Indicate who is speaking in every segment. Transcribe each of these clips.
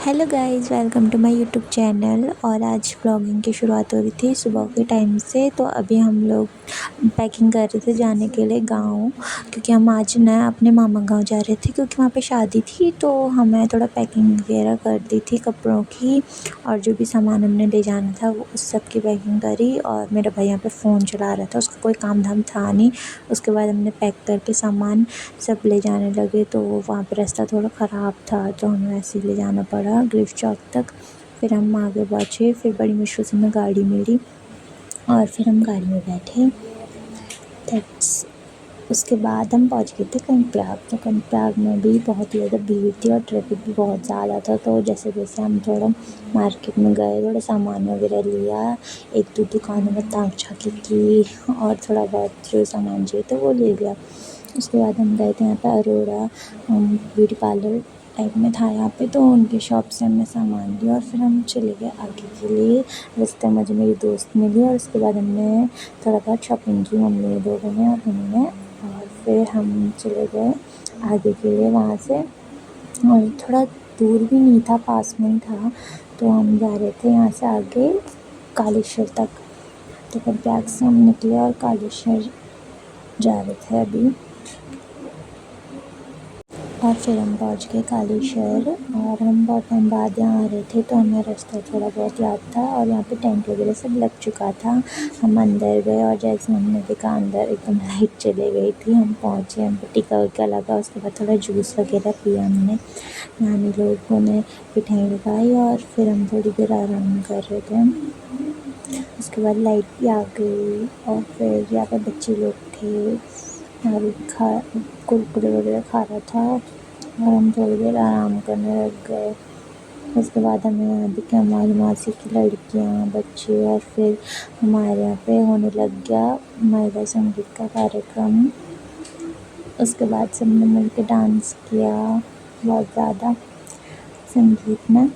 Speaker 1: Hello guys, welcome to my YouTube channel. और आज blogging की शुरुआत हो रही थी सुबह के टाइम से। तो अभी हम लोग पैकिंग कर रहे थे जाने के लिए गाँव, क्योंकि हम आज ना अपने मामा गाँव जा रहे थे, क्योंकि वहाँ पे शादी थी। तो हमें थोड़ा पैकिंग वगैरह कर दी थी कपड़ों की, और जो भी सामान हमने ले जाना था वो उस सब की पैकिंग करी। और मेरा भाई यहाँ पे फ़ोन चला रहा था, उसका कोई काम धाम था नहीं। उसके बाद हमने पैक करके सामान सब ले जाने लगे। तो वहाँ पे रास्ता थोड़ा ख़राब था, तो हमें ऐसे ही ले जाना पड़ा गिफ्ट चौक तक। फिर हम आगे पहुँचे, फिर बड़ी मुश्किल से हमें गाड़ी मिली और फिर हम गाड़ी में बैठे। दैट्स उसके बाद हम पहुँच गए थे कर्णप्रयाग। तो कर्णप्रयाग में भी बहुत ही ज़्यादा भीड़ थी और ट्रैफिक भी बहुत ज़्यादा था। तो जैसे जैसे हम थोड़ा मार्केट में गए, थोड़ा सामान वगैरह लिया, एक दो दुकानों में ताक झाकी की और थोड़ा बहुत जो सामान चाहिए था वो ले लिया। उसके बाद हम गए थे यहाँ पे अरोड़ा ब्यूटी पार्लर टाइप में था यहाँ पे। तो उनके शॉप से हमने सामान लिया और फिर हम चले गए आगे के लिए। रास्ते में मुझे मेरी दोस्त मिली और उसके बाद हमने थोड़ा बहुत शॉपिंग की मम्मी लोगों ने और हमने। और फिर हम चले गए आगे के लिए वहाँ से। और थोड़ा दूर भी नहीं था, पास में ही था। तो हम जा रहे थे यहाँ से आगे कालेश्वर तक। तो कर्णप्रयाग से हम निकले और कालेश्वर जा रहे थे अभी। और फिर हम पहुँच गए कालेश्वर। और हम बहुत टाइम बाद यहाँ आ रहे थे, तो हमें रास्ता थोड़ा बहुत याद था और यहाँ पे टेंट वगैरह सब लग चुका था। हम अंदर गए और जैसे हमने देखा अंदर एकदम लाइट चली गई थी। हम पहुँचे, हमको टीका वीका लगा, उसके बाद थोड़ा जूस वगैरह पिया हमने। नानी लोगों ने मिठाई लगाई और फिर हम थोड़ी देर आराम कर रहे थे। उसके बाद लाइट भी आ गई और फिर यहाँ पर बच्चे लोग थे और कुरकुरे वगैरह खा रहा था और हम थोड़ी देर आराम करने लग गए। उसके बाद हमें यहाँ दिखे हमारी मासी की लड़कियाँ, बच्चे। और फिर हमारे यहाँ पे होने लग गया महिला संगीत का कार्यक्रम। उसके बाद सबने मिलकर डांस किया बहुत ज़्यादा संगीत में,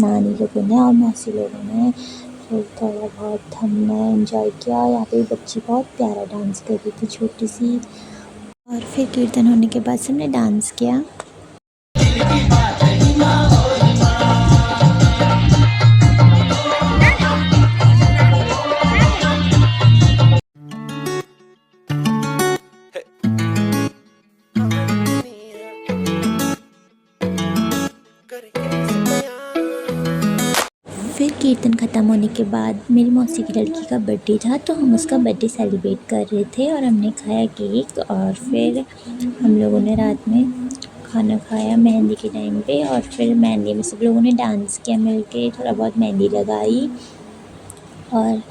Speaker 1: नानी लोगों ने और मौसी लोगों ने। फिर थोड़ा बहुत हमने एंजॉय किया। यहाँ पे बच्ची बहुत प्यारा डांस कर रही थी, छोटी सी। और फिर कीर्तन होने के बाद सबने डांस किया। फिर कीर्तन ख़त्म होने के बाद मेरी मौसी की लड़की का बर्थडे था, तो हम उसका बर्थडे सेलिब्रेट कर रहे थे और हमने खाया केक। और फिर हम लोगों ने रात में खाना खाया मेहंदी के टाइम पे। और फिर मेहंदी में सब लोगों ने डांस किया मिलके, थोड़ा बहुत मेहंदी लगाई और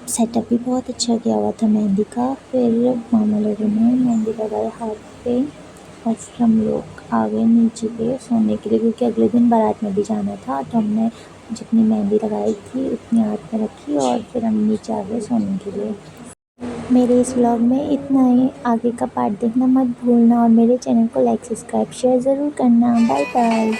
Speaker 1: सेटअप भी बहुत अच्छा किया हुआ था मेहंदी का। फिर मामा लोगों ने मेहंदी लगाई हाथ पे और फिर हम लोग आ गए नीचे पे सोने के लिए, क्योंकि अगले दिन बारात में भी जाना था। तो हमने जितनी मेहंदी लगाई थी उतनी हाथ में रखी और फिर हम नीचे आ गए सोने के लिए। मेरे इस व्लॉग में इतना ही। आगे का पार्ट देखना मत भूलना और मेरे चैनल को लाइक सब्सक्राइब शेयर ज़रूर करना। Bye bye.